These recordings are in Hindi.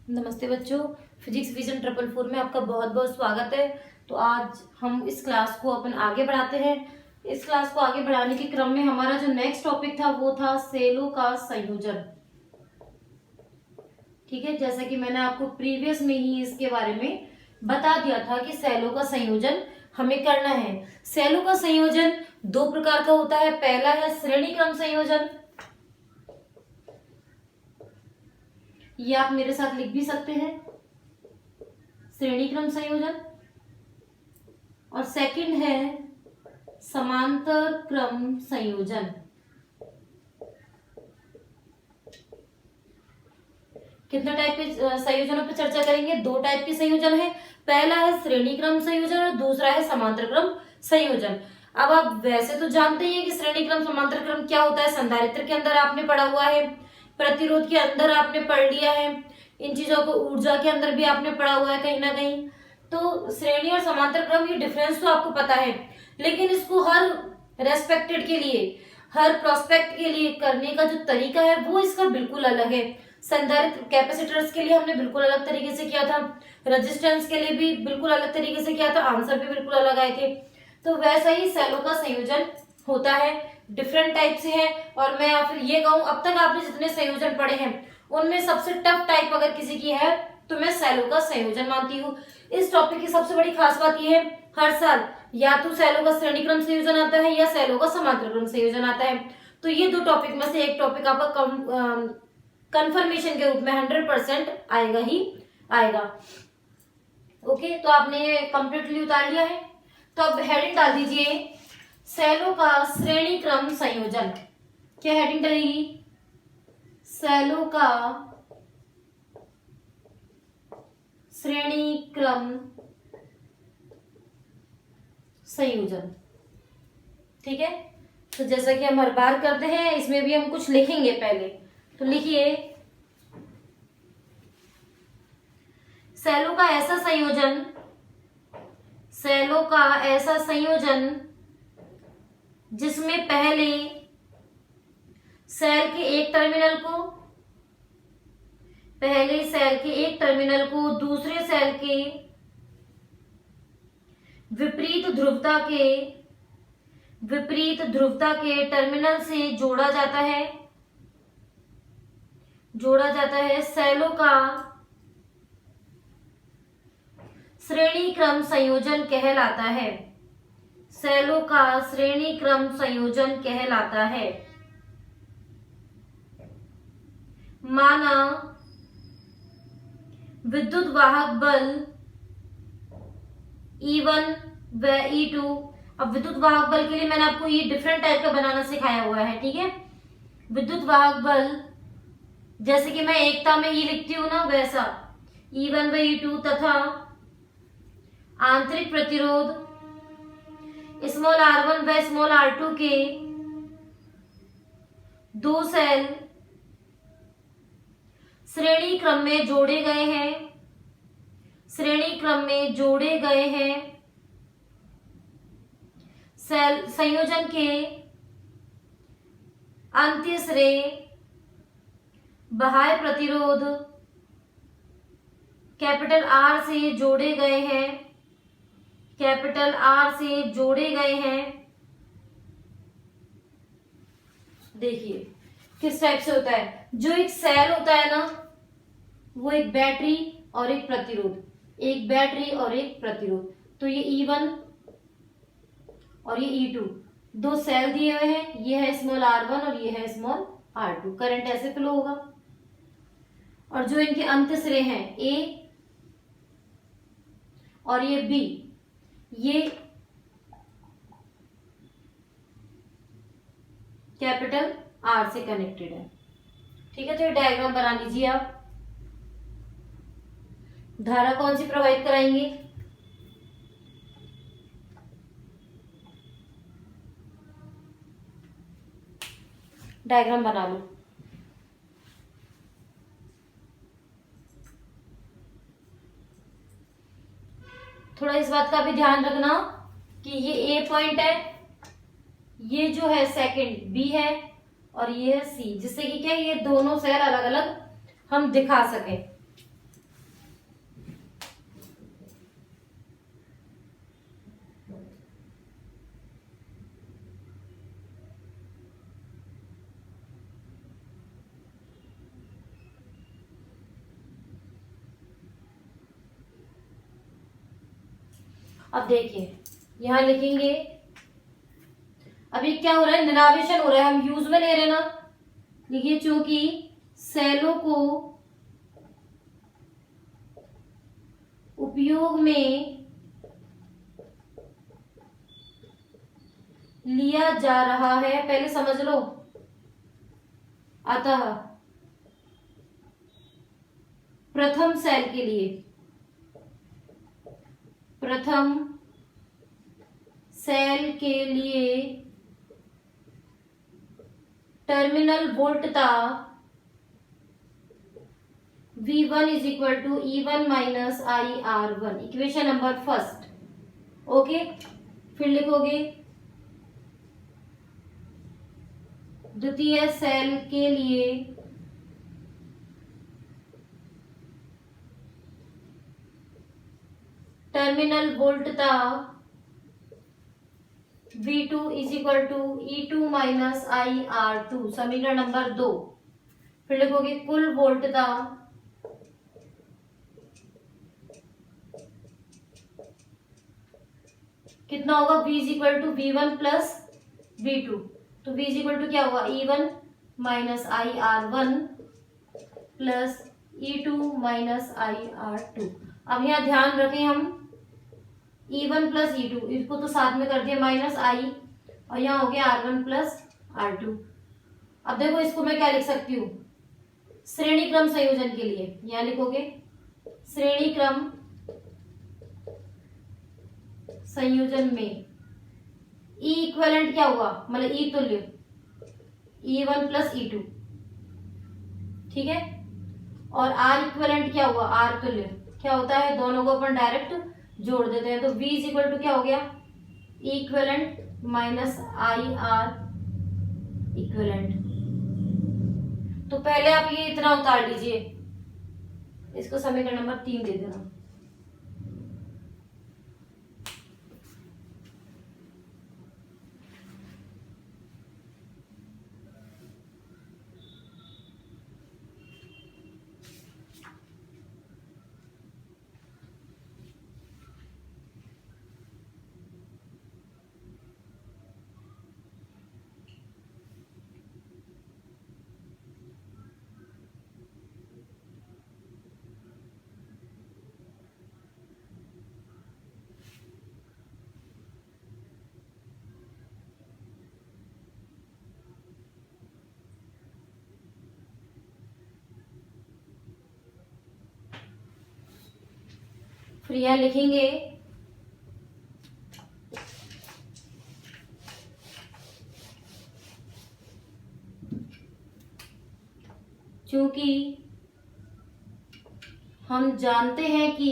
नमस्ते बच्चों, फिजिक्स विजन 444 में आपका बहुत बहुत स्वागत है। तो आज हम इस क्लास को अपन आगे बढ़ाते हैं। इस क्लास को आगे बढ़ाने के क्रम में हमारा जो नेक्स्ट टॉपिक था वो था सेलों का संयोजन। ठीक है, जैसा कि मैंने आपको प्रीवियस में ही इसके बारे में बता दिया था कि सेलों का संयोजन हमें करना है। सेलों का संयोजन दो प्रकार का होता है। पहला है श्रेणी क्रम संयोजन, ये आप मेरे साथ लिख भी सकते हैं, श्रेणी क्रम संयोजन। और सेकंड है समांतर क्रम संयोजन। कितने टाइप के संयोजनों पर चर्चा करेंगे? दो टाइप के संयोजन है। पहला है श्रेणी क्रम संयोजन और दूसरा है समांतर क्रम संयोजन। अब आप वैसे तो जानते ही हैं कि श्रेणी क्रम समांतर क्रम क्या होता है। संधारित्र के अंदर आपने पढ़ा हुआ है, प्रतिरोध के अंदर आपने पढ़ लिया है, इन चीजों को ऊर्जा के अंदर भी आपने पढ़ा हुआ है कहीं ना कहीं। तो श्रेणी और समांतर क्रम ये डिफरेंस तो आपको पता है, लेकिन इसको हर रेस्पेक्टेड के लिए, हर प्रोस्पेक्ट के लिए करने का जो तरीका है वो इसका बिल्कुल अलग है। संधारित्र कैपेसिटर्स के लिए हमने बिल्कुल अलग तरीके से किया था, रेजिस्टेंस के लिए भी बिल्कुल अलग तरीके से किया था, आंसर भी बिल्कुल अलग आए थे। तो वैसा ही सेलों का संयोजन होता है, डिफरेंट टाइप से है। और मैं या फिर ये कहूं, अब तक आपने जितने संयोजन पढ़े हैं उनमें सबसे टफ टाइप अगर किसी की है तो मैं सेलों का संयोजन मानती हूँ। इस टॉपिक की सबसे बड़ी खास बात यह है, हर साल या तो सेलों का श्रेणी क्रम संयोजन आता है या सेलों का समांतर क्रम संयोजन आता है। तो ये दो टॉपिक में से एक टॉपिक आपका कंफर्मेशन के रूप में 100% आएगा ही आएगा। ओके, तो आपने ये कंप्लीटली उतार लिया है। तो अब हेडिंग डाल दीजिए, सेलों का श्रेणी क्रम संयोजन। क्या हेडिंग डलेगी? सेलों का श्रेणी क्रम संयोजन। ठीक है, तो जैसा कि हम हर बार करते हैं इसमें भी हम कुछ लिखेंगे पहले। तो लिखिए, सेलों का ऐसा संयोजन, सेलों का ऐसा संयोजन जिसमें पहले सेल के एक टर्मिनल को, पहले सेल के एक टर्मिनल को दूसरे सेल के विपरीत ध्रुवता के टर्मिनल से जोड़ा जाता है, सेलों का श्रेणी क्रम संयोजन कहलाता है। सेलों का श्रेणी क्रम संयोजन कहलाता है। माना विद्युत वाहक बल E1 व E2। अब विद्युत वाहक बल के लिए मैंने आपको ये डिफरेंट टाइप का बनाना सिखाया हुआ है। ठीक है, विद्युत वाहक बल जैसे कि मैं एकता में E लिखती हूं ना, वैसा E1 व E2 तथा आंतरिक प्रतिरोध स्मॉल r1 व स्मॉल r2 के दो सेल श्रेणी क्रम में जोड़े गए हैं, सेल संयोजन के अंत्य सिरे बाह्य प्रतिरोध कैपिटल R से जोड़े गए हैं। देखिए किस टाइप से होता है। जो एक सेल होता है ना, वो एक बैटरी और एक प्रतिरोध, तो ये E1 और ये E2 दो सेल दिए हुए हैं। ये है स्मॉल r1 और ये है स्मॉल r2। करंट ऐसे फ्लो होगा। और जो इनके अंत सिरे हैं A और ये B, ये कैपिटल R से कनेक्टेड है। ठीक है, तो ये डायग्राम बना लीजिए आप। धारा कौन सी प्रवाहित कराएंगे? डायग्राम बना लो। थोड़ा इस बात का भी ध्यान रखना कि ये A पॉइंट है, ये जो है सेकंड B है और ये है C, जिससे कि क्या ये दोनों सेल अलग अलग हम दिखा सके। अब देखिए यहां लिखेंगे, अभी क्या हो रहा है, निरावेशन हो रहा है, हम यूज में ले रहे हैं ना। देखिए चूंकि सेलों को उपयोग में लिया जा रहा है, पहले समझ लो, अतः प्रथम सेल के लिए, प्रथम सेल के लिए टर्मिनल वोल्टता V1 is equal to E1 minus IR1, equation number first. Okay, फिर लिखोगे द्वितीय सेल के लिए टर्मिनल वोल्टता V2 is equal to E2 minus IR2, समीकरण नंबर 2। फिर लिखोगे कुल वोल्टता कितना होगा, V is equal to V1 plus V2, तो V इज इक्वल टू क्या होगा, E1 minus IR1 plus E2 minus IR2। अब यहाँ ध्यान रखें, हम E1 प्लस E2 इसको तो साथ में कर दिया माइनस I, और यहाँ हो गया R1 प्लस R2। अब देखो इसको मैं क्या लिख सकती हूँ, श्रेणी क्रम संयोजन के लिए यहाँ लिखोगे श्रेणी क्रम संयोजन में E इक्विवेलेंट क्या हुआ, मतलब E तुल्य E1 प्लस E2, ठीक है, और R इक्विवेलेंट क्या हुआ, R तुल्य क्या होता है, दोनों को अपन डायरेक्ट जोड़ देते हैं, तो V इज इक्वल टू क्या हो गया, E equivalent minus IR equivalent. तो पहले आप ये इतना उतार लीजिए, इसको समीकरण नंबर 3 दे देना। फिर यहां लिखेंगे क्योंकि हम जानते हैं कि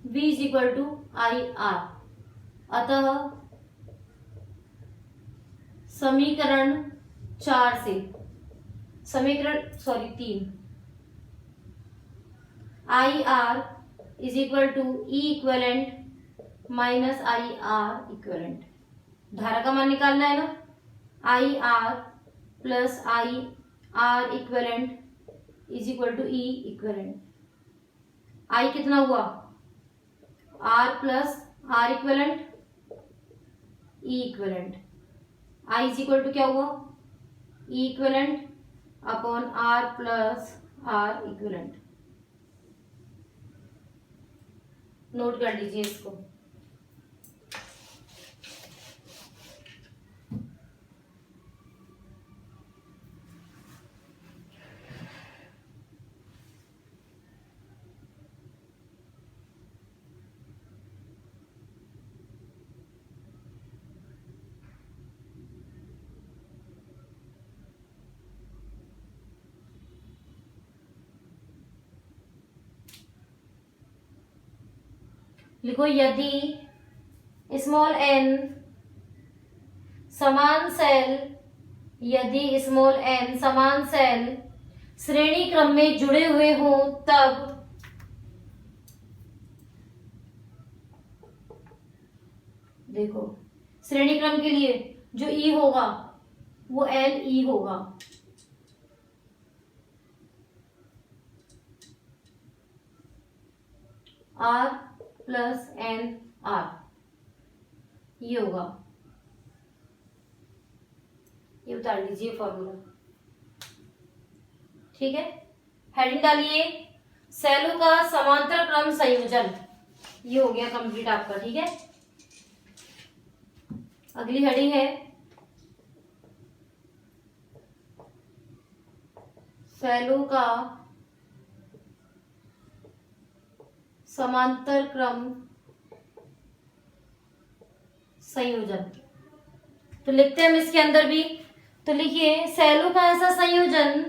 V is equal to IR, अतः समीकरण 4 से, समीकरण 3, IR is equal to E equivalent minus IR equivalent. धारा का मान निकालना है ना, IR plus IR equivalent is equal to E equivalent. I कितना हुआ, R plus R equivalent E equivalent. I is equal to क्या हुआ, E equivalent upon R plus R equivalent. Note कर लीजिए इसको। लिखो यदि स्मॉल n समान सेल, यदि स्मॉल n समान सेल श्रेणी क्रम में जुड़े हुए हों तब देखो श्रेणी क्रम के लिए जो E होगा वो LE होगा, R प्लस एन आर, ये होगा, ये उतार लीजिए फॉर्मूला। ठीक है, हेडिंग डालिए सेलों का समांतर क्रम संयोजन, ये हो गया कंप्लीट आपका। ठीक है, अगली हेडिंग है सेलों का समांतर क्रम संयोजन। तो लिखते हैं हम इसके अंदर भी, तो लिखिए सेलों का ऐसा संयोजन,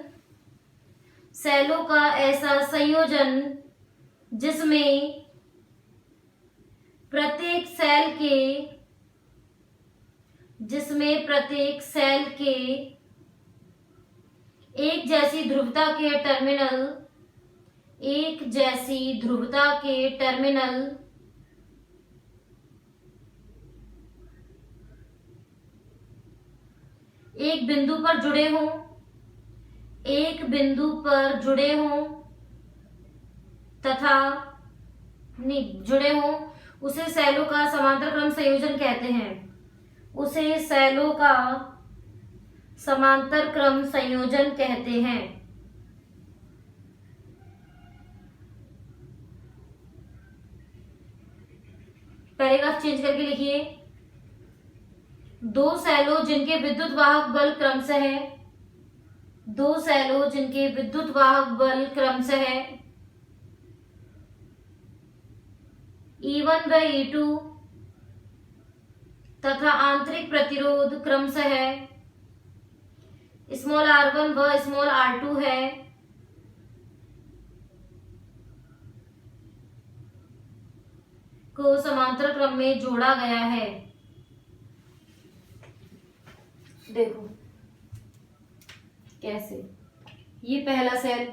सेलों का ऐसा संयोजन जिसमें प्रत्येक सेल के एक जैसी ध्रुवता के टर्मिनल एक बिंदु पर जुड़े हों तथा जुड़े हों, उसे सेलों का समांतर क्रम संयोजन कहते हैं। उसे सेलों का समांतर क्रम संयोजन कहते हैं। पैराग्राफ चेंज करके लिखिए, दो सेलों जिनके विद्युत वाहक बल क्रमशः है E1 व E2 तथा आंतरिक प्रतिरोध क्रमशः है स्मॉल r1 व स्मॉल r2 है, को समांतर क्रम में जोड़ा गया है। देखो कैसे, ये पहला सेल,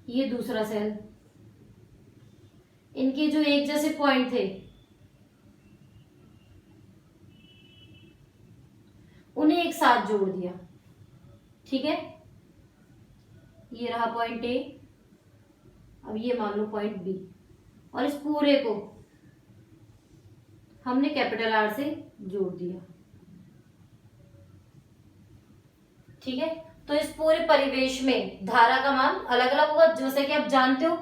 ये दूसरा सेल, इनके जो एक जैसे पॉइंट थे उन्हें एक साथ जोड़ दिया। ठीक है, ये रहा पॉइंट ए, अब ये मान लो पॉइंट बी, और इस पूरे को हमने कैपिटल आर से जोड़ दिया। ठीक है, तो इस पूरे परिवेश में धारा का मान अलग अलग होगा। जैसे कि आप जानते हो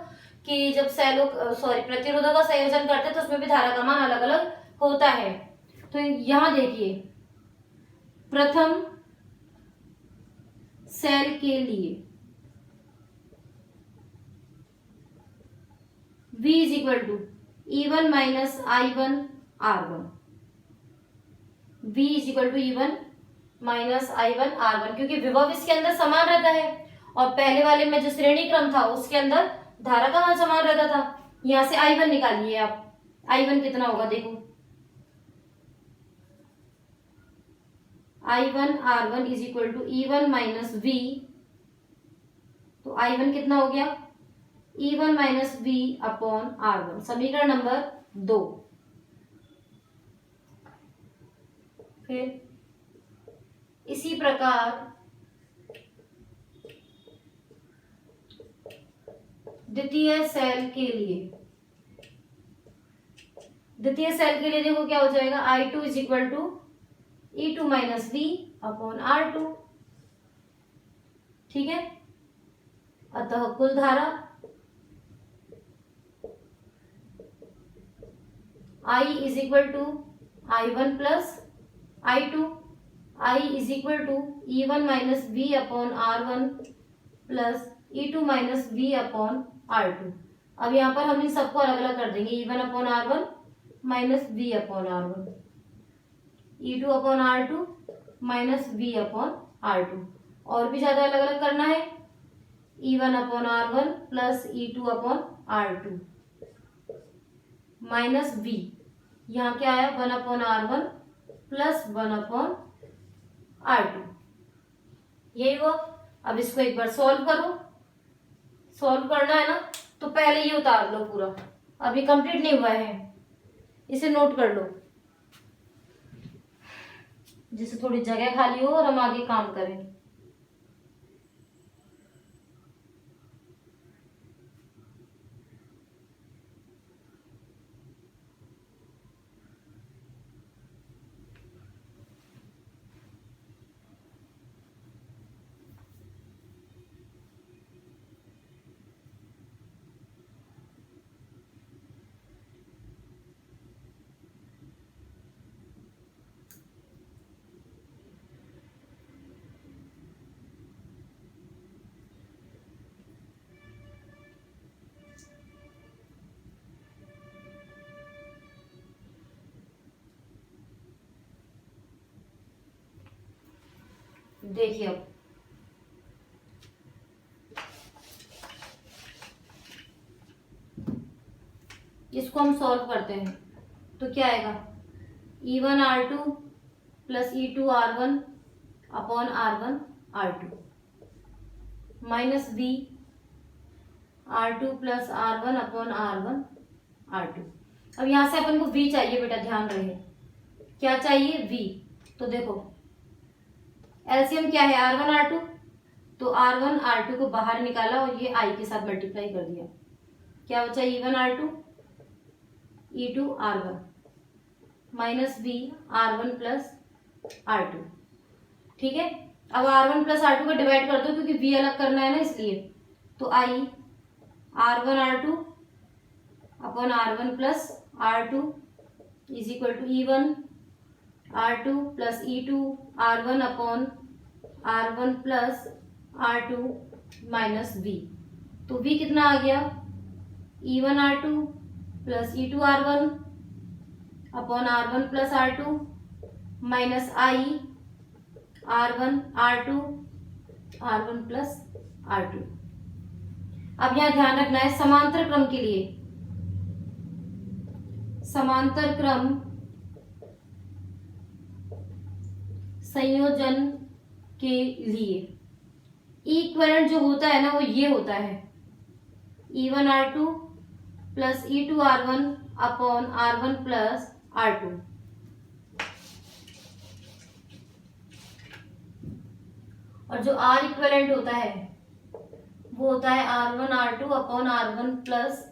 कि जब प्रतिरोधों का संयोजन करते हैं तो उसमें भी धारा का मान अलग अलग होता है। तो यहां देखिए, प्रथम सेल के लिए V is equal to E1 minus I1 R1, V is equal to E1 minus I1 R1, क्योंकि विभव इसके अंदर समान रहता है और पहले वाले में जो श्रेणी क्रम था उसके अंदर धारा का मान समान रहता था। यहां से I1 निकालिए आप, I1 कितना होगा देखो, I1 R1 is equal to E1 minus V, तो I1 कितना हो गया, E1 minus V upon R1, समीकरण नंबर 2। फिर इसी प्रकार द्वितीय सेल के लिए देखो क्या हो जाएगा, I2 is equal to E2 minus V upon R2। ठीक है, अतः कुल धारा I is equal to I1 plus I2, I is equal to E1 minus V upon R1 plus E2 minus V upon R2। अब यहाँ पर हम इन सबको अलग अलग कर देंगे, E1 upon R1 minus V upon R1, E2 upon R2 minus V upon R2, और भी ज्यादा अलग अलग करना है, E1 upon R1 plus E2 upon R2 minus V, यहाँ क्या आया 1 upon R1 plus 1 upon R2, यही हुआ। अब इसको एक बार सॉल्व करो, सॉल्व करना है ना, तो पहले ये उतार लो पूरा, अभी कंप्लीट नहीं हुआ है, इसे नोट कर लो जिससे थोड़ी जगह खाली हो और हम आगे काम करें। देखिए अब इसको हम सॉल्व करते हैं तो क्या आएगा, E1R2 plus E2R1 upon R1 R2 minus V R2 plus R1 upon R1 R2। अब यहां से अपन को V चाहिए बेटा, ध्यान रहे क्या चाहिए, V। तो देखो एलसीएम क्या है, R1 R2, तो R1 R2 को बाहर निकाला और ये I के साथ मल्टीप्लाई कर दिया, क्या बचा E1R2 E2 R1 minus V R1 plus R2। ठीक है, अब R1 प्लस R2 को डिवाइड कर दो क्योंकि V अलग करना है ना इसलिए, तो I R1 R2 upon R1 plus R2 is equal to E1 R2 plus E2 R1 upon R1 plus R2 minus V। तो V कितना आ गया, E1 R2 plus E2 R1 upon R1 plus R2 minus I R1 R2 R1 plus R2। अब यहां ध्यान रखना है समांतर क्रम के लिए, समांतर क्रम संयोजन के लिए इक्विवेलेंट जो होता है ना वो ये होता है, E1 R2 plus E2 R1 upon R1 plus R2। और जो R इक्विवेलेंट होता है वो होता है R1 R2 upon R1 plus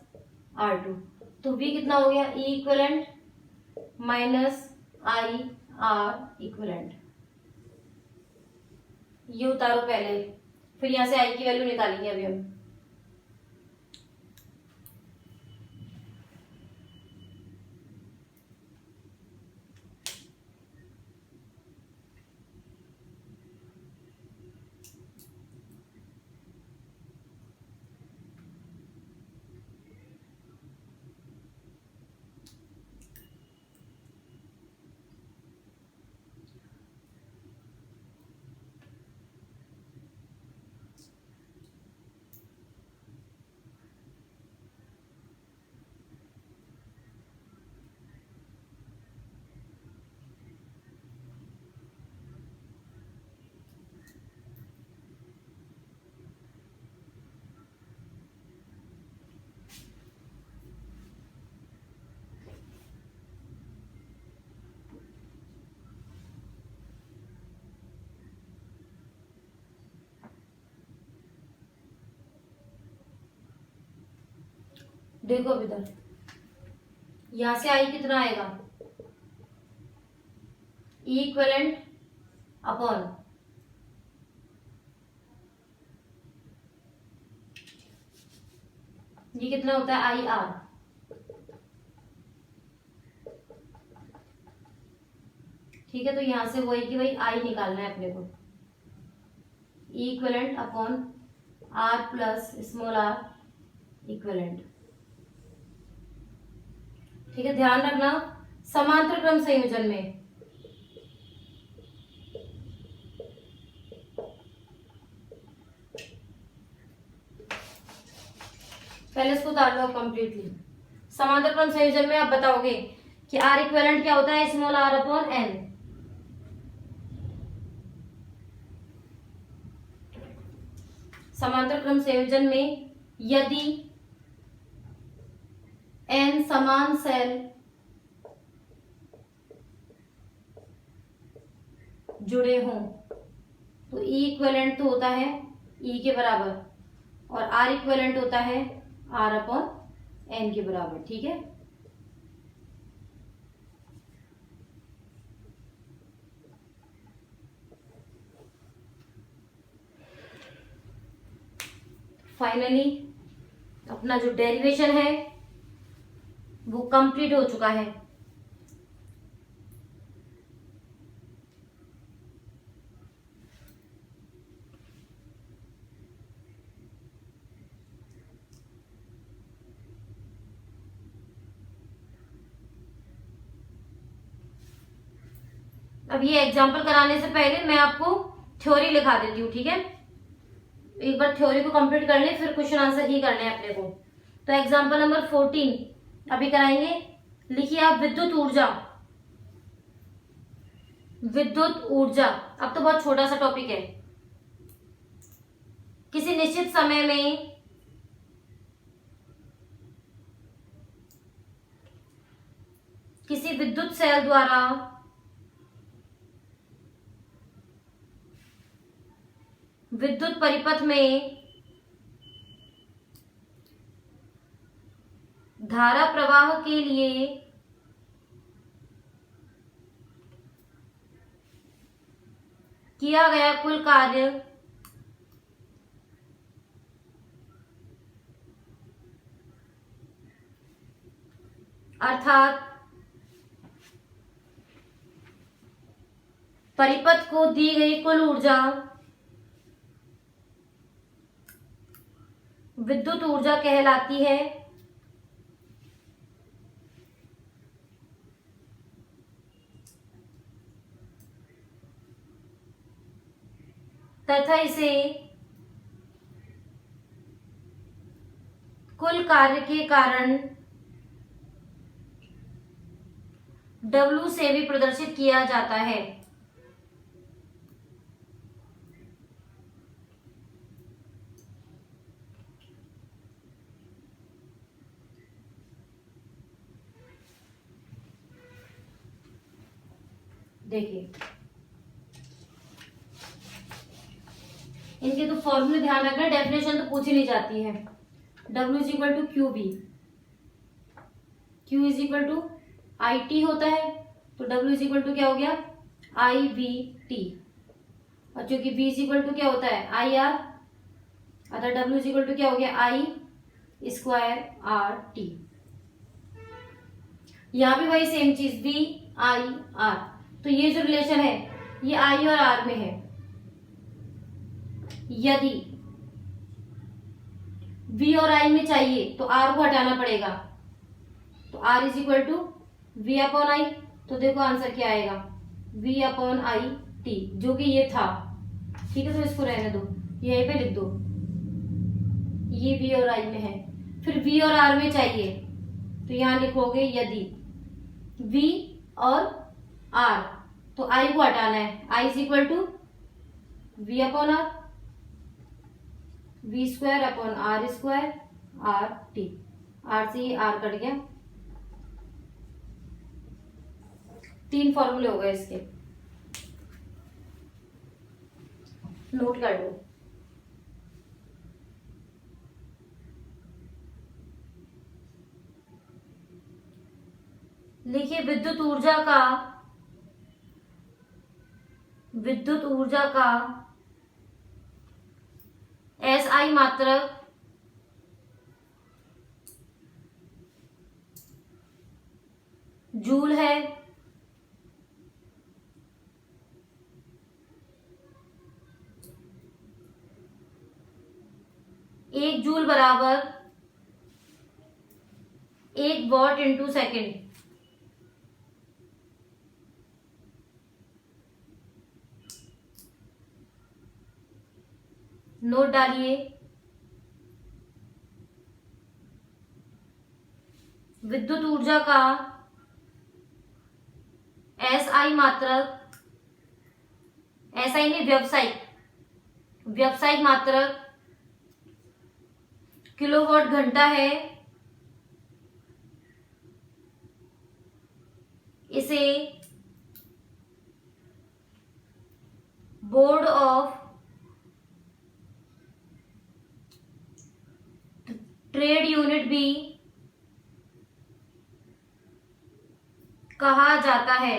R2। तो V कितना हो गया, E equivalent minus I R equivalent. ये उतारो पहले, फिर यहां से I की वैल्यू निकालेंगे अभी हम। देखो अब इधर यहां से I कितना आएगा, E इक्विवेलेंट अपॉन ये कितना होता है I R। ठीक है, तो यहां से वही की वही I निकालना है अपने को, E equivalent upon R plus small r equivalent. ठीक है, ध्यान रखना समांतर क्रम संयोजन में पहले इसको उतार लो कंप्लीटली। समांतर क्रम संयोजन में आप बताओगे कि R इक्विवेलेंट क्या होता है, स्मॉल r अपॉन n। समांतर क्रम संयोजन में यदि n समान सेल जुड़े हों तो E इक्विवेलेंट तो होता है E के बराबर और R इक्विवेलेंट होता है R अपॉन n के बराबर। ठीक है, फाइनली अपना जो डेरिवेशन है वो कंप्लीट हो चुका है। अब ये एग्जाम्पल कराने से पहले मैं आपको थ्योरी लिखा देती हूँ, ठीक है। एक बार थ्योरी को कंप्लीट कर ले, फिर क्वेश्चन आंसर ही करने हैं अपने को। तो एग्जांपल नंबर 14 अभी कराएंगे। लिखिए आप विद्युत ऊर्जा। विद्युत ऊर्जा अब तो बहुत छोटा सा टॉपिक है। किसी निश्चित समय में किसी विद्युत सेल द्वारा विद्युत परिपथ में धारा प्रवाह के लिए किया गया कुल कार्य अर्थात परिपथ को दी गई कुल ऊर्जा विद्युत ऊर्जा कहलाती है। तथा इसे कुल कार्य के कारण W से भी प्रदर्शित किया जाता है। देखिए इनके तो फॉर्मूले ध्यान रखना, डेफिनेशन तो पूछी नहीं जाती है। W is equal to Q B, Q is equal to I T होता है, तो W इज इक्वल टू क्या हो गया आई बी टी, और चूंकि V इज इक्वल टू क्या होता है आई आर, अतः W इज इक्वल टू क्या हो गया आई स्क्वायर आर टी। यहां भी वही सेम चीज V आई आर, तो ये जो रिलेशन है ये I और R में है। यदि V और I में चाहिए तो R को हटाना पड़ेगा, तो R is equal to V upon I, तो देखो आंसर क्या आएगा V अपॉन आई टी, जो कि ये था, ठीक है। तो इसको रहने दो, यहीं पे लिख दो, ये V और I में है। फिर V और R में चाहिए तो यहां लिखोगे यदि V और R, तो I को हटाना है, I is equal to V upon R, V square upon R square R T, R से ही आर कट गया। 3 फॉर्मूले हो गए इसके, नोट कर लो। लिखिए विद्युत ऊर्जा का SI मात्रक जूल है। 1 जूल बराबर 1 वॉट इंटू सेकेंड। नोट डालिए, विद्युत ऊर्जा का SI मात्रक, SI नहीं व्यावसायिक मात्रक किलोवाट घंटा है। इसे बोर्ड ऑफ ट्रेड यूनिट भी कहा जाता है।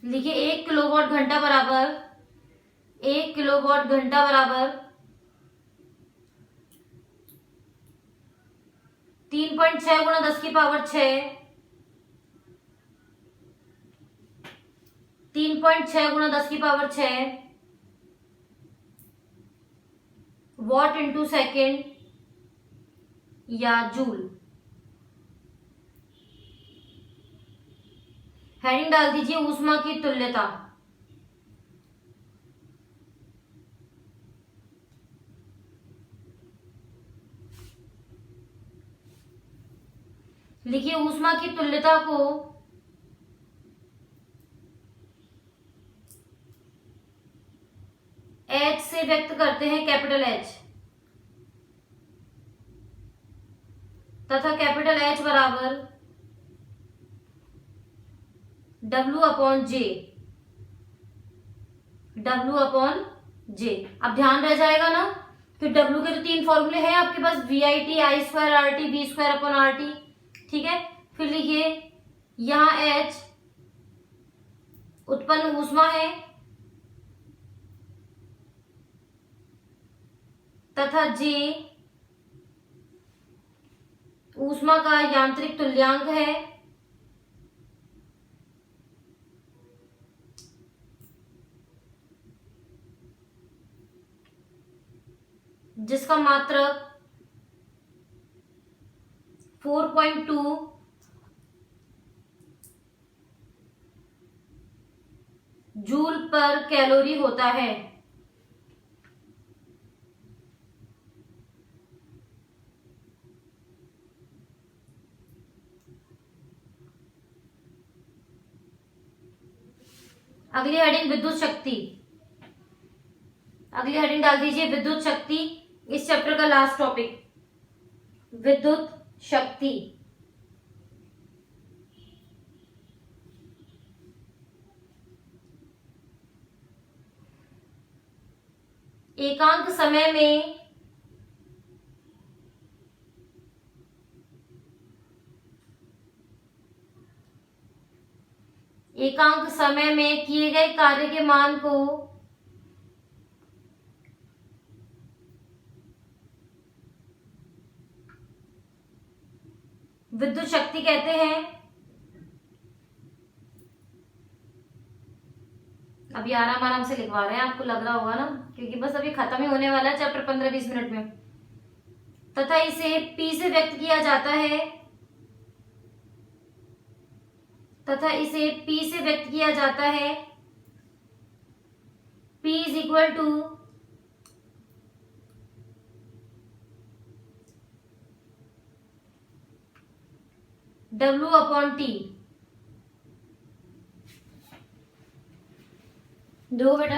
लिखिए 1 किलोवाट घंटा बराबर 3.6 गुणा 10 की पावर 6, 3.6 गुणा 10 की पावर 6 वॉट इंटू सेकेंड या जूल। हेडिंग डाल दीजिए ऊष्मा की तुल्यता। लिखिए ऊष्मा की तुल्यता को H से व्यक्त करते हैं, कैपिटल H, तथा कैपिटल H बराबर W अपॉन जे। W अपॉन जे। अब ध्यान रह जाएगा ना कि W के तो 3 फॉर्मूले हैं आपके पास, VIT, I square RT, V square upon RT। ठीक है, फिर लिखिए यहां H उत्पन्न ऊष्मा है तथा J ऊष्मा का यांत्रिक तुल्यांक है। जिसका मात्रक 4.2 जूल पर कैलोरी होता है। अगली हेडिंग विद्युत शक्ति। अगली हेडिंग डाल दीजिए विद्युत शक्ति। इस चैप्टर का लास्ट टॉपिक विद्युत शक्ति। एकांक समय में किए गए कार्य के मान को विद्युत शक्ति कहते हैं। अभी आराम आराम से लिखवा रहे हैं, आपको लग रहा होगा ना, क्योंकि बस अभी खत्म ही होने वाला है चैप्टर 15-20 मिनट में। तथा इसे P से व्यक्त किया जाता है, P is equal to W upon T. दो बेटा,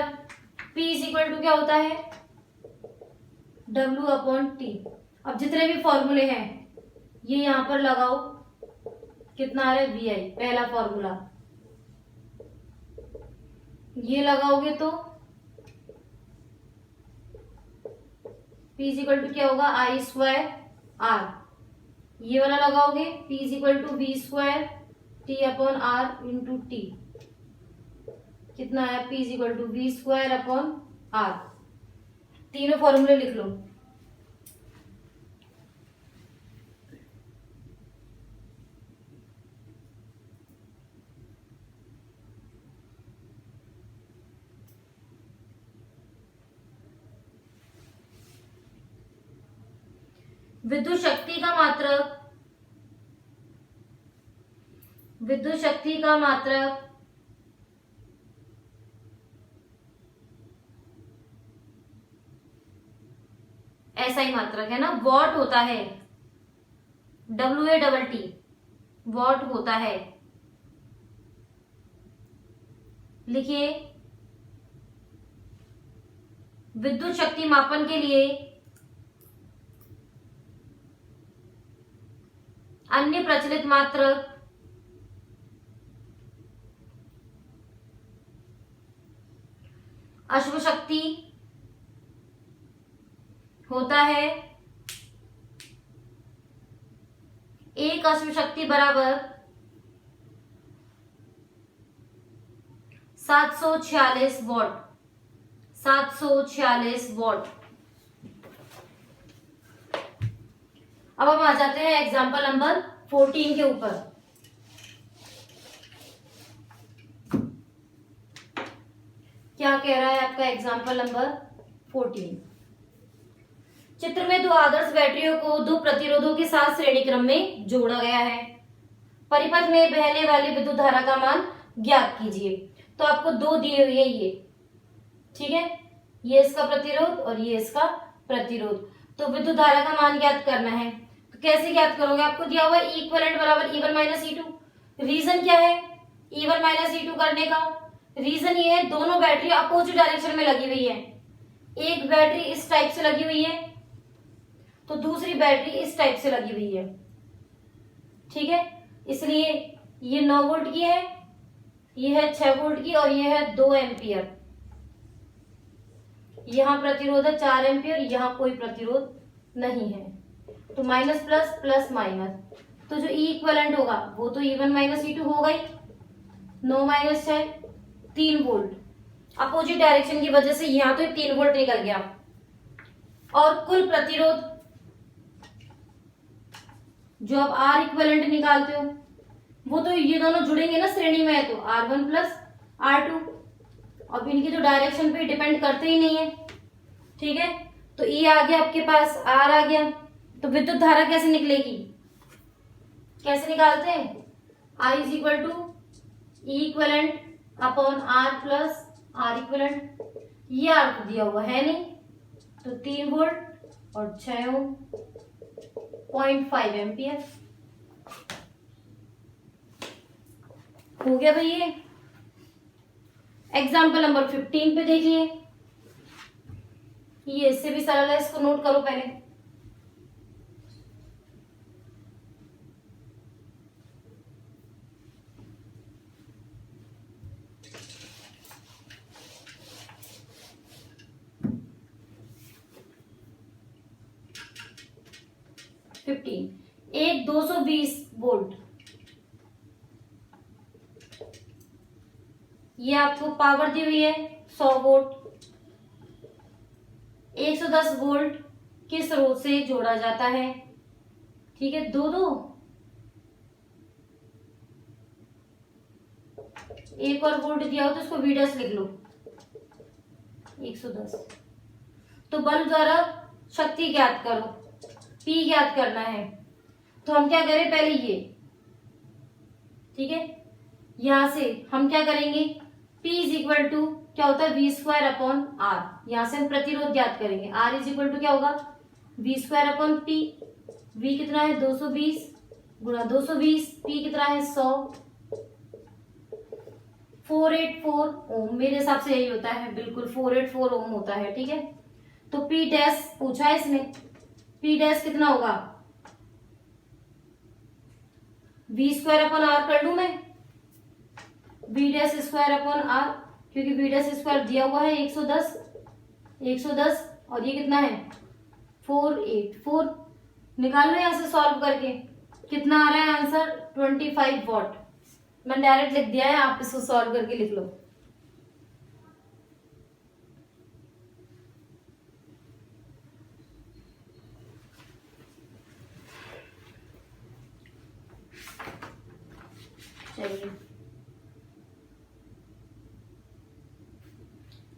P इज इक्वल टू क्या होता है, W अपॉन टी। अब जितने भी फॉर्मूले हैं ये यहां पर लगाओ, कितना आ रहा है VI, पहला फॉर्मूला ये लगाओगे तो P इज इक्वल टू क्या होगा, I स्क्वायर R। ये वाला लगाओगे P is equal to V square T upon R into T. कितना है, P is equal to V square upon R। तीनों फॉर्मूले लिख लो। विद्युत शक्ति का मात्रक ऐसा ही मात्रक है ना, वॉट होता है, WATT वॉट होता है। लिखिए विद्युत शक्ति मापन के लिए अन्य प्रचलित मात्रक अश्व शक्ति होता है। एक अश्व शक्ति बराबर 746 वॉट। 746 वॉट। अब हम आ जाते हैं एग्जाम्पल नंबर 14 के ऊपर। क्या कह रहा है आपका एग्जाम्पल नंबर 14? चित्र में दो आदर्श बैटरियों को दो प्रतिरोधों के साथ श्रेणी क्रम में जोड़ा गया है। परिपथ में बहने वाली विद्युत धारा का मान ज्ञात कीजिए। तो आपको दो दिए हुए हैं ये, ठीक है, ये इसका प्रतिरोध और ये इसका प्रतिरोध। तो विद्युत धारा का मान ज्ञात करना है। तो कैसे ज्ञात करोगे? आपको दिया हुआ है इक्विवेलेंट बराबर E1 माइनस E2। रीजन क्या है E1 माइनस E2 करने का? रीजन ये है दोनों बैटरी अपोजिट डायरेक्शन में लगी हुई है। एक बैटरी इस टाइप से लगी हुई है तो दूसरी बैटरी इस टाइप से लगी हुई है, ठीक है। इसलिए ये 9 वोल्ट की है, ये है 6 वोल्ट की और ये है 2 एम्पियर। यहाँ प्रतिरोध है 4 एम्पियर, यहाँ कोई प्रतिरोध नहीं है। तो माइनस प्लस प्लस माइनस, तो जो ई इक्विवेलेंट होगा वो तो E1 माइनस E2 होगा ही। 9 माइनस 6 3 वोल्ट। अपोजिट डायरेक्शन की वजह से यहाँ तो 3 वोल्ट निकल गया। और कुल प्रतिरोध जो आप आर इक्विवेलेंट निकालते हो वो तो ये दोनों जुड़ेंगे ना श्रेणी में, है तो R1 प्लस R2। अब इनकी तो डायरेक्शन पे डिपेंड करते ही नहीं है, ठीक है। तो E आ गया आपके पास, R आ गया। तो विद्युत धारा कैसे निकलेगी? कैसे निकालते हैं? I is equal to E equivalent upon R plus R equivalent. ये R को दिया हुआ है नहीं, तो 3 वोल्ट और 6 ओम 0.5 एम्पियर हो गया भाई। ये एग्जाम्पल नंबर 15 पे देखिए, ये इससे भी सरल है, इसको नोट करो पहले। एक 220 वोल्ट, ये आपको पावर दी हुई है 100 वोल्ट। 110 वोल्ट के स्रोत से जोड़ा जाता है, ठीक है। एक और वोल्ट दिया हो तो इसको V' लिख लो 110। तो बल्ब द्वारा शक्ति ज्ञात करो, P ज्ञात करना है। तो हम क्या करें, पहले ये, ठीक है, यहां से हम क्या करेंगे, P इज इक्वल टू क्या होता है V स्क्वायर अपॉन R। यहां से हम प्रतिरोध ज्ञात करेंगे। R इज इक्वल टू क्या होगा V square upon P। V कितना है 220 गुणा 220, P कितना है 100, 484 ओम। मेरे हिसाब से यही होता है, बिल्कुल 484 ओम होता है, ठीक है। तो P डैश पूछा है इसने, P डैश कितना होगा V स्क्वायर अपॉन R कर लू मैं, V dash square upon R, क्योंकि V डैश स्क्वायर दिया हुआ है 110 और ये कितना है 484। निकाल लो यहां से सॉल्व करके, कितना आ रहा है आंसर 25 वॉट। मैंने डायरेक्ट लिख दिया है, आप इसको सॉल्व करके लिख लो। चलिए,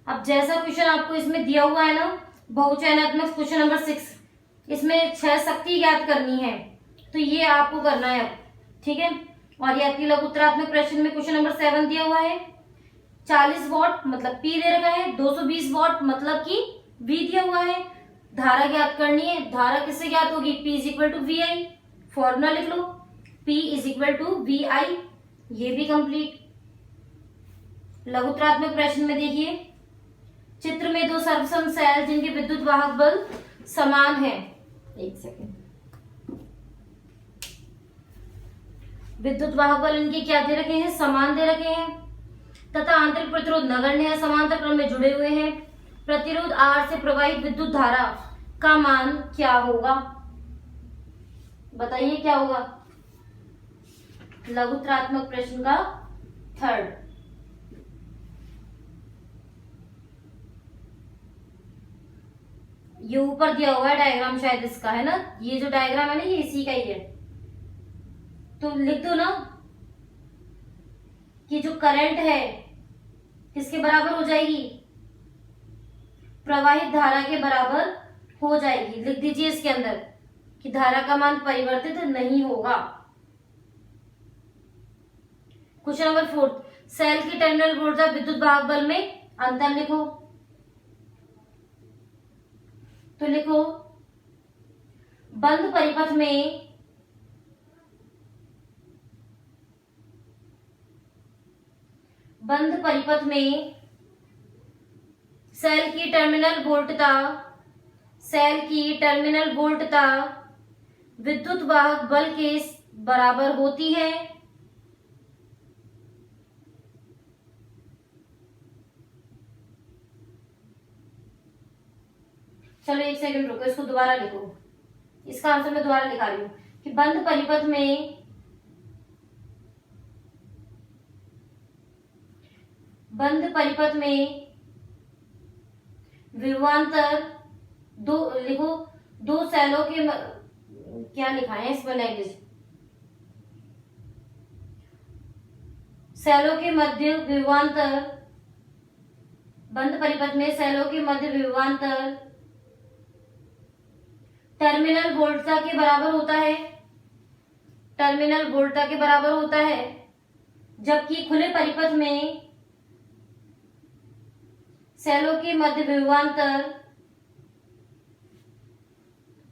अब जैसा क्वेश्चन आपको इसमें दिया हुआ है ना, बहुचयनात्मक क्वेश्चन नंबर 6, इसमें 6 शक्ति ज्ञात करनी है, तो ये आपको करना है, ठीक है। और ये आपकी लघुत्तरात्मक प्रश्न में क्वेश्चन नंबर 7 दिया हुआ है। 40 वॉट मतलब P दे रखा है, 220 वॉट मतलब कि V दिया हुआ है। धारा ज्ञात करनी है, धारा किससे ज्ञात होगी, P is equal to VI। Formula लिख लो, P is equal to VI। ये भी कंप्लीट। लघुत्तरात्मक प्रश्न में देखिए, चित्र में दो सर्वसम सेल जिनके विद्युत वाहक बल समान है। एक सेकेंड, विद्युत वाहक बल इनके क्या दे रखे हैं, समान दे रखे हैं, तथा आंतरिक प्रतिरोध नगण्य है, समांतर क्रम में जुड़े हुए हैं। प्रतिरोध R से प्रवाहित विद्युत धारा का मान क्या होगा, बताइए क्या होगा। लघुत्तरात्मक प्रश्न का 3rd, ये ऊपर दिया हुआ है डायग्राम, शायद इसका है ना, ये जो डायग्राम है ना ये इसी का ही है। तो लिख दो ना कि जो करंट है किसके बराबर हो जाएगी, प्रवाहित धारा के बराबर हो जाएगी। लिख दीजिए इसके अंदर कि धारा का मान परिवर्तित नहीं होगा। क्वेश्चन नंबर 4, सेल की टर्मिनल वोल्टेज विद्युत वाहक बल में अंतर लिखो। तो लिखो बंद परिपथ में सेल की टर्मिनल वोल्टता विद्युत वाहक बल के बराबर होती है। चलो एक सेकंड रुको, इसको दोबारा लिखो। इसका आंसर मैं दोबारा लिखा रही हूं कि बंद परिपथ में विभवांतर दो लिखो, दो सेलों के क्या लिखा है इसमें लैंग्वेज, सेलों के मध्य विभवांतर, बंद परिपथ में सेलों के मध्य विभवांतर टर्मिनल वोल्टता के बराबर होता है, जबकि खुले परिपथ में सेलों के मध्य विभवांतर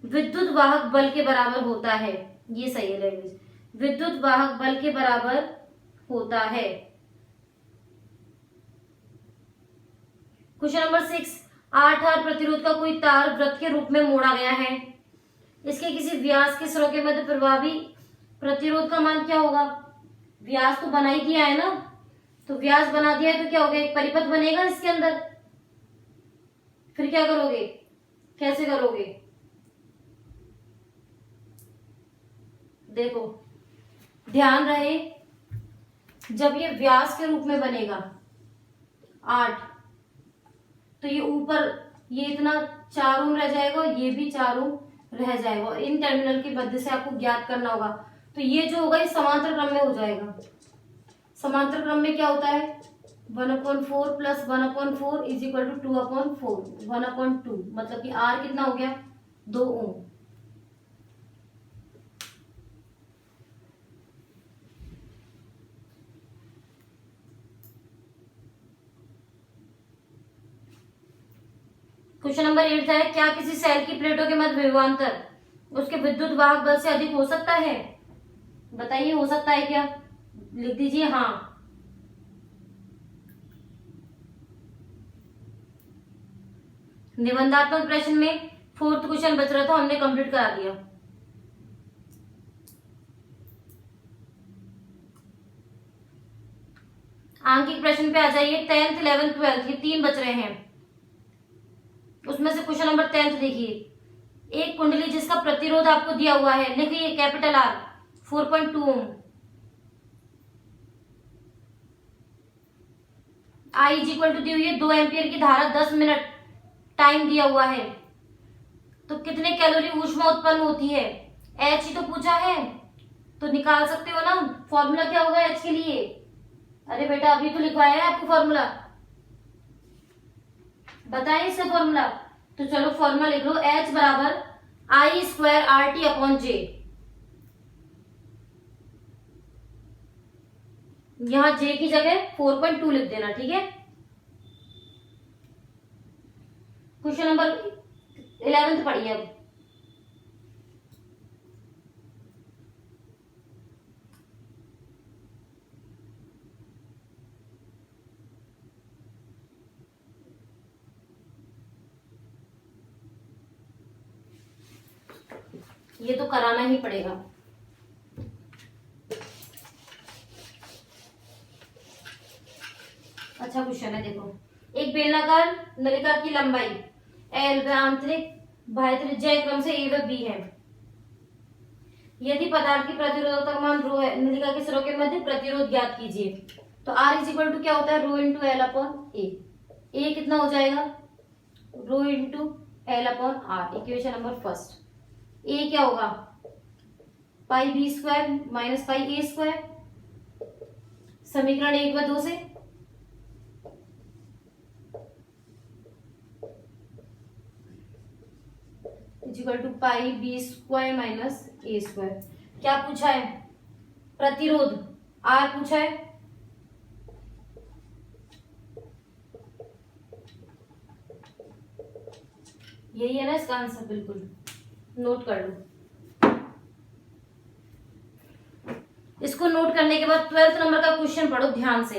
विद्युत वाहक बल के बराबर होता है। ये सही है लैंग्वेज, विद्युत वाहक बल के बराबर होता है। क्वेश्चन नंबर 6, 8R प्रतिरोध का कोई तार वृत्त के रूप में मोड़ा गया है। इसके किसी व्यास के सिरों के मध्य प्रभावी प्रतिरोध का मान क्या होगा। व्यास तो बना ही दिया है ना, तो व्यास बना दिया है तो क्या हो गया, एक परिपथ बनेगा इसके अंदर। फिर क्या करोगे, कैसे करोगे, देखो ध्यान रहे, जब ये व्यास के रूप में बनेगा 8, तो ये ऊपर ये इतना 4 ओम रह जाएगा और ये भी 4 ओम रह जाएगा, और इन टर्मिनल की मध्य से आपको ज्ञात करना होगा। तो ये जो होगा ये समांतर क्रम में हो जाएगा। समांतर क्रम में क्या होता है, 1/4 प्लस 1/4 इज इक्वल टू 2/4, 1/2, मतलब कि R कितना हो गया, 2 ओम। क्वेश्चन नंबर 8 है, क्या किसी सेल की प्लेटों के मध्य विभवांतर उसके विद्युत वाहक बल से अधिक हो सकता है। बताइए हो सकता है क्या, लिख दीजिए हाँ। निबंधात्मक प्रश्न में 4th क्वेश्चन बच रहा था, हमने कंप्लीट करा दिया। आंकिक प्रश्न पे आ जाइए, 10th 11th 12th ये 3 बच रहे हैं। उसमें से क्वेश्चन नंबर 10th देखिए, एक कुंडली जिसका प्रतिरोध आपको दिया हुआ है, लिखिए capital R 4.2 ohm, I is equal to दी हुई है 2 एम्पियर की धारा, 10 मिनट टाइम दिया हुआ है, तो कितने कैलोरी ऊष्मा उत्पन्न होती है। H ही तो पूछा है, तो निकाल सकते हो ना। फॉर्मूला क्या होगा H के लिए, अरे बेटा अभी तो लिखवाया है आपको फॉर्मूला, बताइए इसका फॉर्मूला। तो चलो फॉर्मूला लिख लो, H बराबर I² RT अपॉन J। यहां J की जगह 4.2 लिख देना, ठीक है। क्वेश्चन नंबर 11th पढ़िए अब। ये तो कराना ही पड़ेगा। अच्छा क्वेश्चन है, देखो एक बेलनाकार नलिका की लंबाई L व आंतरिक बाह्य त्रिज्या क्रम से A व B है। यदि पदार्थ की प्रतिरोधकता का मान रो है, नलिका के सिरों के मध्य प्रतिरोध ज्ञात कीजिए। तो R इज इक्वल टू क्या होता है, rho into L upon A. A कितना हो जाएगा, rho into L upon R, equation number first. A क्या होगा, pi B square minus pi A square, समीकरण 1 व 2 से। Equal to pi B square minus A square. क्या पूछा है? प्रतिरोध आर पूछा है। यही है ना इसका आंसर, बिल्कुल नोट कर लो। इसको नोट करने के बाद 12th नंबर का क्वेश्चन पढ़ो ध्यान से।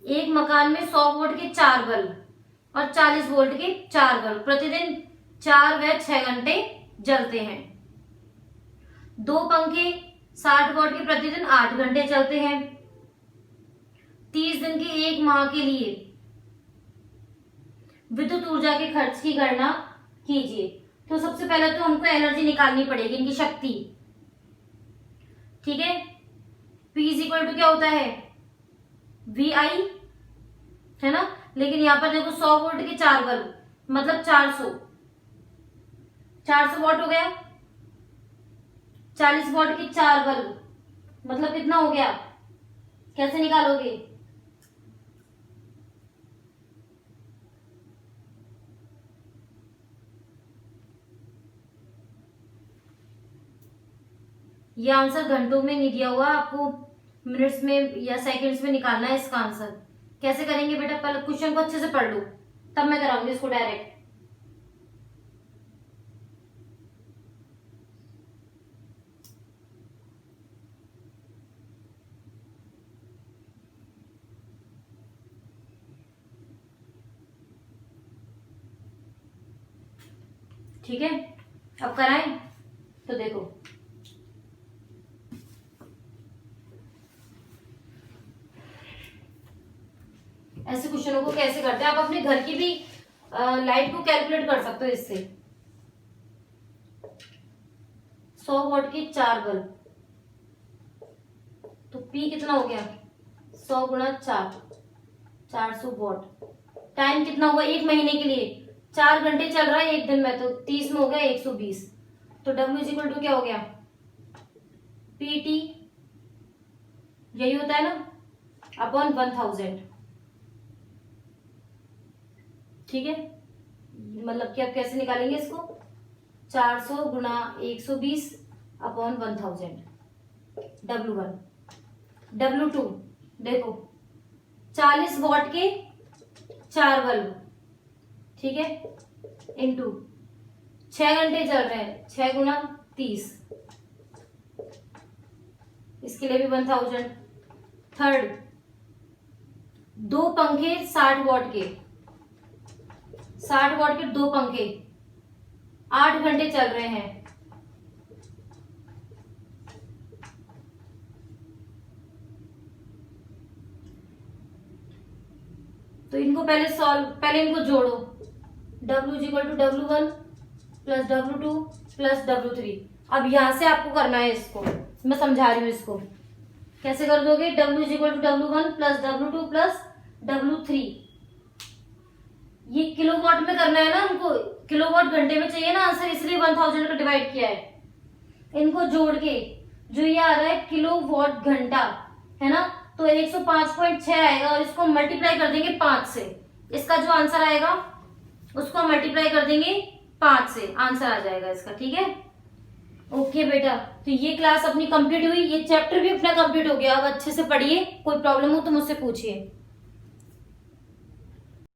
एक मकान में 100 वोल्ट के 4 बल्ब और 40 वोल्ट के 4 बल्ब प्रतिदिन 4 व 6 घंटे जलते हैं। दो पंखे 60 वॉट के प्रतिदिन 8 घंटे चलते हैं। 30 दिन के एक माह के लिए विद्युत ऊर्जा के खर्च की गणना कीजिए। तो सबसे पहले तो हमको एनर्जी निकालनी पड़ेगी, इनकी शक्ति। ठीक है, P इज इक्वल टू क्या होता है? VI है ना। लेकिन यहाँ पर देखो 100 वोल्ट के 4 बल्ब मतलब 400 वॉट हो गया। 40 वॉट के 4 बल्ब मतलब कितना हो गया? कैसे निकालोगे? ये आंसर घंटों में नहीं दिया हुआ, आपको मिनट्स में या सेकंड्स में निकालना है इसका आंसर। कैसे करेंगे बेटा? पहले क्वेश्चन को अच्छे से पढ़ लो, तब मैं कराऊंगी इसको डायरेक्ट। ठीक है, अब कराएं तो देखो। ऐसे क्वेश्चनों को कैसे करते हैं आप अपने घर की भी लाइट को कैलकुलेट कर सकते हो इससे। 100 वॉट के 4 बल्ब तो P कितना हो गया? 100 गुणा 4, 400 वॉट। टाइम कितना हुआ? एक महीने के लिए 4 घंटे चल रहा है एक दिन में, तो 30 में हो गया 120। तो W इज इक्वल टू क्या हो गया? PT, यही होता है ना, अपॉन 1000। ठीक है, मतलब कि आप कैसे निकालेंगे इसको? 400 गुणा 120 अपॉन 1000। W1। W2 देखो 40 वॉट के 4 बल्ब, ठीक है, इंटू 6 घंटे चल रहे हैं, 6 गुणा 30, इसके लिए भी 1000। थर्ड, दो पंखे 60 वॉट के, 60 वॉट के दो पंखे 8 घंटे चल रहे हैं। तो इनको पहले इनको जोड़ो। W is equal to W1 plus W2 plus W3। अब यहां से आपको करना है इसको, मैं समझा रही हूं इसको कैसे कर दोगे। W is equal to W1 plus W2 plus W3। ये किलोवाट में करना है ना हमको, किलोवाट घंटे में चाहिए ना आंसर, इसलिए 1000 का डिवाइड किया है। इनको जोड़ के जो ये आ रहा है किलोवाट घंटा है ना, तो 105.6 आएगा और इसको मल्टीप्लाई कर देंगे 5 से। इसका जो आंसर आएगा उसको मल्टीप्लाई कर देंगे 5 से, आंसर आ जाएगा इसका। ठीक है, ओके बेटा। तो ये क्लास अपनी कंप्लीट हुई, ये चैप्टर भी अपना कंप्लीट हो गया। अब अच्छे से पढ़िए, कोई प्रॉब्लम हो तो मुझसे पूछिए।